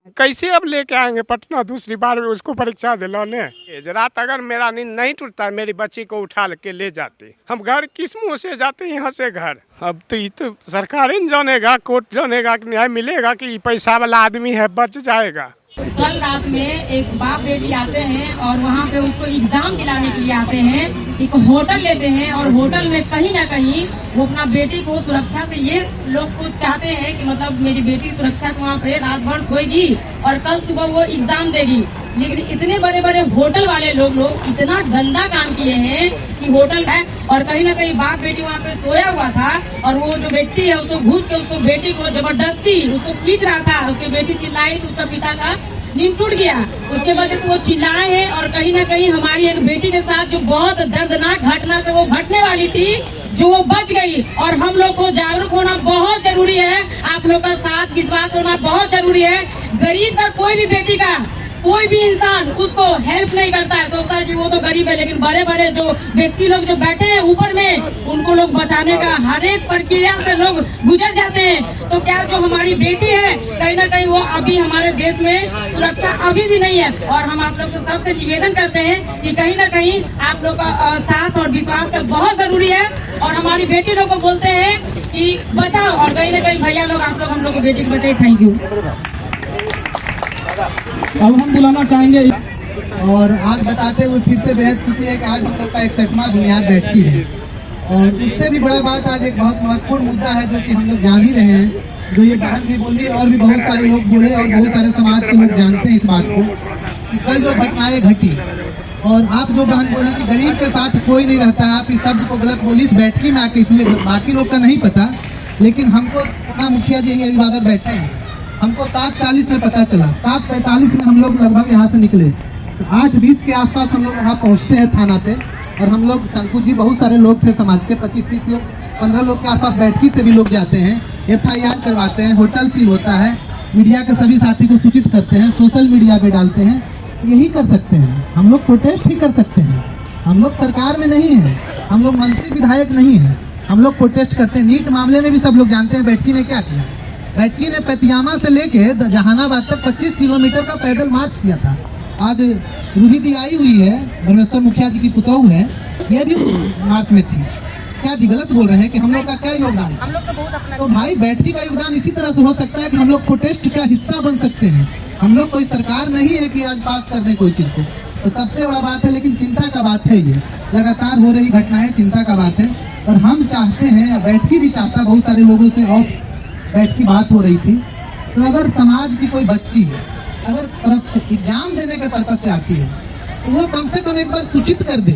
कैसे अब लेके आएंगे पटना दूसरी बार में उसको परीक्षा दिलाने। रात अगर मेरा नींद नहीं टूटता मेरी बच्ची को उठा के ले जाती। हम घर किस मुंह से जाते यहाँ से घर। अब तो ये तो सरकार ही जानेगा, कोर्ट जानेगा कि न्याय मिलेगा कि पैसा वाला आदमी है बच जाएगा। कल रात में एक बाप बेटी आते हैं और वहाँ पे उसको एग्जाम दिलाने के लिए आते हैं। एक होटल लेते हैं और होटल में कहीं ना कहीं वो अपना बेटी को सुरक्षा से, ये लोग कुछ चाहते हैं कि मतलब मेरी बेटी सुरक्षा वहाँ पे रात भर सोएगी और कल सुबह वो एग्जाम देगी। लेकिन इतने बड़े बड़े होटल वाले लोग इतना गंदा काम किए हैं कि होटल है और कहीं ना कहीं बाप बेटी वहाँ पे सोया हुआ था और वो जो व्यक्ति है उसको घुस के उसको बेटी को जबरदस्ती उसको खींच रहा था। उसकी बेटी चिल्लाई तो उसका पिता का नींद टूट गया। उसके वजह से वो चिल्लाए हैं और कहीं ना कहीं हमारी एक बेटी के साथ जो बहुत दर्दनाक घटना से वो घटने वाली थी जो वो बच गई। और हम लोग को जागरूक होना बहुत जरूरी है। आप लोग का साथ विश्वास होना बहुत जरूरी है। गरीब का कोई भी बेटी का कोई भी इंसान उसको हेल्प नहीं करता है, सोचता है कि वो तो गरीब है। लेकिन बड़े बड़े जो व्यक्ति लोग जो बैठे हैं ऊपर में उनको लोग बचाने का हर एक प्रक्रिया से लोग गुजर जाते हैं। तो क्या जो हमारी बेटी है कहीं ना कहीं वो अभी हमारे देश में सुरक्षा अभी भी नहीं है। और हम आप लोग से सबसे निवेदन करते हैं कि कहीं ना कहीं आप लोग का साथ और विश्वास का बहुत जरूरी है। और हमारी बेटी लोग को बोलते हैं कि बचाओ और कहीं ना कहीं भैया लोग आप लोग हम लोग की बेटी को बचाइए। Thank you. अब हम बुलाना चाहेंगे और आज बताते हुए फिर से बेहद खुशी है कि आज हम लोग का 61वां बुनियाद बैठकी है। और उससे भी बड़ा बात आज एक बहुत महत्वपूर्ण मुद्दा है जो कि हम लोग जान ही रहे हैं, जो ये बहन भी बोली और भी बहुत सारे लोग बोले और बहुत सारे समाज के लोग जानते हैं इस बात को कि कल जो घटनाएं घटी और आप जो बहन बोली कि गरीब के साथ कोई नहीं रहता है, आप इस शब्द को गलत बोली इस बैठकी में आके, इसलिए बाकी लोग का नहीं पता लेकिन हमको अपना मुखिया जी अभिभावक बैठे हैं, हमको 7:40 में पता चला। 7:45 में हम लोग लगभग यहाँ से निकले तो 8:20 के आसपास हम लोग वहाँ पहुँचते हैं थाना पे। और हम लोग शंकु जी बहुत सारे लोग थे समाज के, 25-30 लोग 15 लोग के आसपास बैठकी से भी लोग जाते हैं, FIR करवाते हैं, होटल सील होता है, मीडिया के सभी साथी को सूचित करते हैं, सोशल मीडिया पे डालते हैं। यही कर सकते हैं हम लोग, प्रोटेस्ट ही कर सकते हैं। हम लोग सरकार में नहीं है, हम लोग मंत्री विधायक नहीं है, हम लोग प्रोटेस्ट करते हैं। नीट मामले में भी सब लोग जानते हैं बैठकी ने क्या किया। बैठकी ने पैतियामा से लेके जहानाबाद तक 25 किलोमीटर का पैदल मार्च किया था। आज रूबी दी आई हुई है, धर्मेश्वर मुखिया जी की पुतोहू है, ये भी मार्च में थी। क्या जी गलत बोल रहे हैं कि हम लोग का क्या योगदान? हम लोग तो बहुत अपना। तो भाई बैठकी का योगदान इसी तरह से हो सकता है कि हम लोग प्रोटेस्ट का हिस्सा बन सकते हैं। हम लोग कोई सरकार नहीं है कि आज पास कर दें कोई चीज को, तो सबसे बड़ा बात है। लेकिन चिंता का बात है, ये लगातार हो रही घटनाएं चिंता का बात है। और हम चाहते हैं, बैठकी भी चाहता, बहुत सारे लोगों से और बैठ की बात हो रही थी, तो अगर समाज की कोई बच्ची अगर एग्जाम देने के पर्पज से आती है तो वो कम से कम एक बार सूचित कर दे,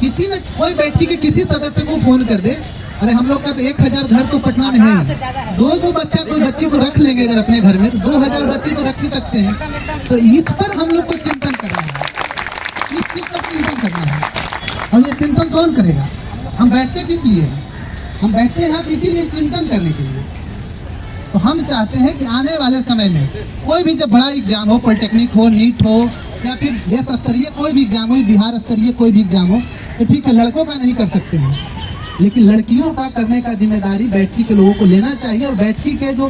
किसी ने कोई बैठकी के किसी सदस्य को फोन कर दे। अरे हम लोग का तो 1000 घर तो पटना में है, दो बच्चा कोई बच्ची को रख लेंगे अगर अपने घर में तो 2000 बच्चे तो रख ही सकते हैं। तो इस पर हम लोग को चिंतन करना है, इस चीज पर चिंतन करना है। और ये चिंतन कौन करेगा? हम बैठते किस लिए? हम बैठते हैं इसीलिए चिंतन करने के लिए। तो हम चाहते हैं कि आने वाले समय में कोई भी जब बड़ा एग्जाम हो, पॉलिटेक्निक हो, नीट हो या फिर देश स्तरीय कोई भी एग्जाम हो, बिहार स्तरीय कोई भी एग्जाम हो, तो ठीक है लड़कों का नहीं कर सकते हैं, लेकिन लड़कियों का करने का जिम्मेदारी बैठकी के लोगों को लेना चाहिए। और बैठकी के जो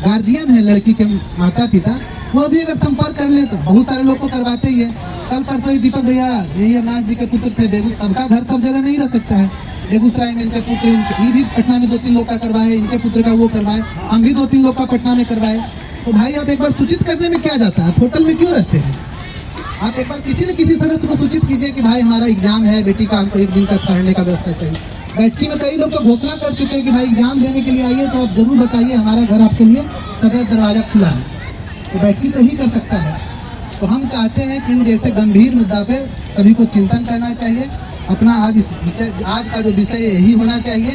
गार्जियन है, लड़की के माता पिता, वो भी अगर संपर्क कर ले तो बहुत सारे लोग को करवाते ही है। कल परसों ही दीपक भैया यही अनाज जी के पुत्र थे, सबका घर सब जगह नहीं रह सकता है। बेगूसराय में इनके पुत्र, ये भी पटना में 2-3 लोग का करवाए, इनके पुत्र का वो करवाए, हम भी 2-3 लोग का पटना में करवाए। तो भाई आप एक बार सूचित करने में क्या जाता है? होटल में क्यों रहते हैं? आप एक बार किसी न किसी सदस्य को सूचित कीजिए कि भाई हमारा एग्जाम है, बेटी का हमको 1 दिन का ठहरने का व्यवस्था चाहिए। बैठकी में कई लोग तो घोषणा कर चुके हैं कि भाई एग्जाम देने के लिए आइए तो आप जरूर बताइए, हमारा घर आपके लिए सदैव दरवाजा खुला है। तो बैठकी तो ही कर सकता है। तो हम चाहते हैं कि इन जैसे गंभीर मुद्दा पे सभी को चिंतन करना चाहिए। अपना आज का जो विषय यही होना चाहिए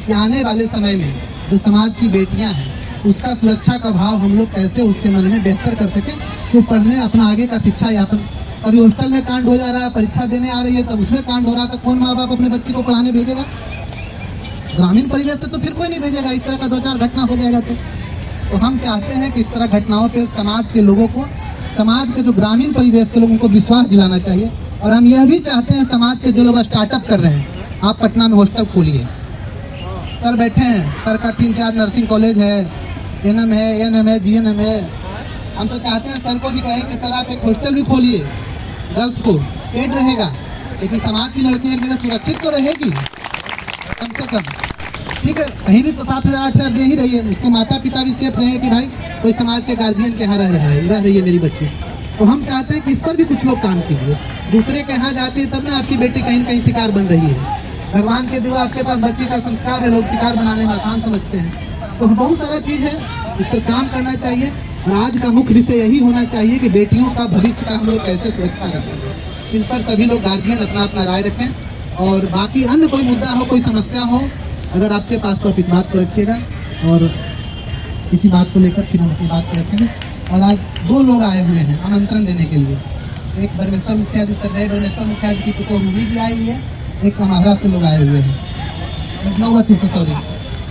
कि आने वाले समय में जो समाज की बेटियां हैं उसका सुरक्षा का भाव हम लोग कैसे उसके मन में बेहतर कर सकें, तो पढ़ने अपना आगे का शिक्षा यापन। कभी हॉस्टल में कांड हो जा रहा है, परीक्षा देने आ रही है तब उसमें कांड हो रहा है, तो कौन माँ बाप अपने बच्चे को पढ़ाने भेजेगा? ग्रामीण परिवेश से तो फिर कोई नहीं भेजेगा। इस तरह का 2-4 घटना हो जाएगा तो हम चाहते हैं कि इस तरह घटनाओं पर समाज के लोगों को, समाज के जो ग्रामीण परिवेश के लोगों को विश्वास दिलाना चाहिए। और हम यह भी चाहते हैं समाज के जो लोग स्टार्टअप कर रहे हैं, आप पटना में हॉस्टल खोलिए। सर बैठे हैं, सर का 3-4 नर्सिंग कॉलेज है, NM है, ANM है, GNM है, हम तो चाहते हैं सर को भी कहें कि सर आप एक हॉस्टल भी खोलिए गर्ल्स को, पेड रहेगा, लेकिन समाज की लड़कियां एक जगह सुरक्षित तो रहेगी कम से कम। ठीक है, कहीं भी तो 7,000 दे ही रही है, उसके माता पिता भी सेफ रहे कि भाई कोई समाज के गार्जियन के यहाँ रह रही है मेरी बच्ची। तो हम चाहते हैं कि इस पर भी कुछ लोग काम कीजिए। दूसरे के यहाँ जाती है तब ना आपकी बेटी कहीं न कहीं शिकार बन रही है। भगवान के दुआ आपके पास बच्ची का संस्कार है, लोग शिकार बनाने में आसान समझते हैं। तो बहुत सारा चीज़ है, इस पर काम करना चाहिए। और आज का मुख्य विषय यही होना चाहिए कि बेटियों का भविष्य का हम लोग कैसे सुरक्षा रखते हैं। इस पर सभी लोग गार्जियन अपना अपना राय रखें। और बाकी अन्य कोई मुद्दा हो, कोई समस्या हो, अगर आपके पास तो आप इस बात को रखिएगा और इसी बात को लेकर फिर हम अपनी बात को रखेंगे। और आज 2 लोग आए हुए हैं आमंत्रण देने के लिए। एक बरमेश्वर मुखिया जी, सरदार बरमेश्वर मुखिया जी की पुत्र रूबी जी आई हुई है, एक महाराष्ट्र से लोग आए हुए हैं, नौबती से, सॉरी।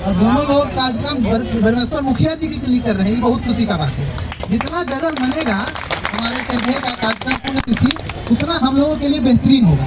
और दोनों लोग कार्यक्रम बरमेश्वर मुखिया जी के लिए कर रहे हैं, ये बहुत खुशी का बात है। जितना जगह बनेगा हमारे सरदार का कार्यक्रम पुण्यतिथि, उतना हम लोगों के लिए बेहतरीन होगा।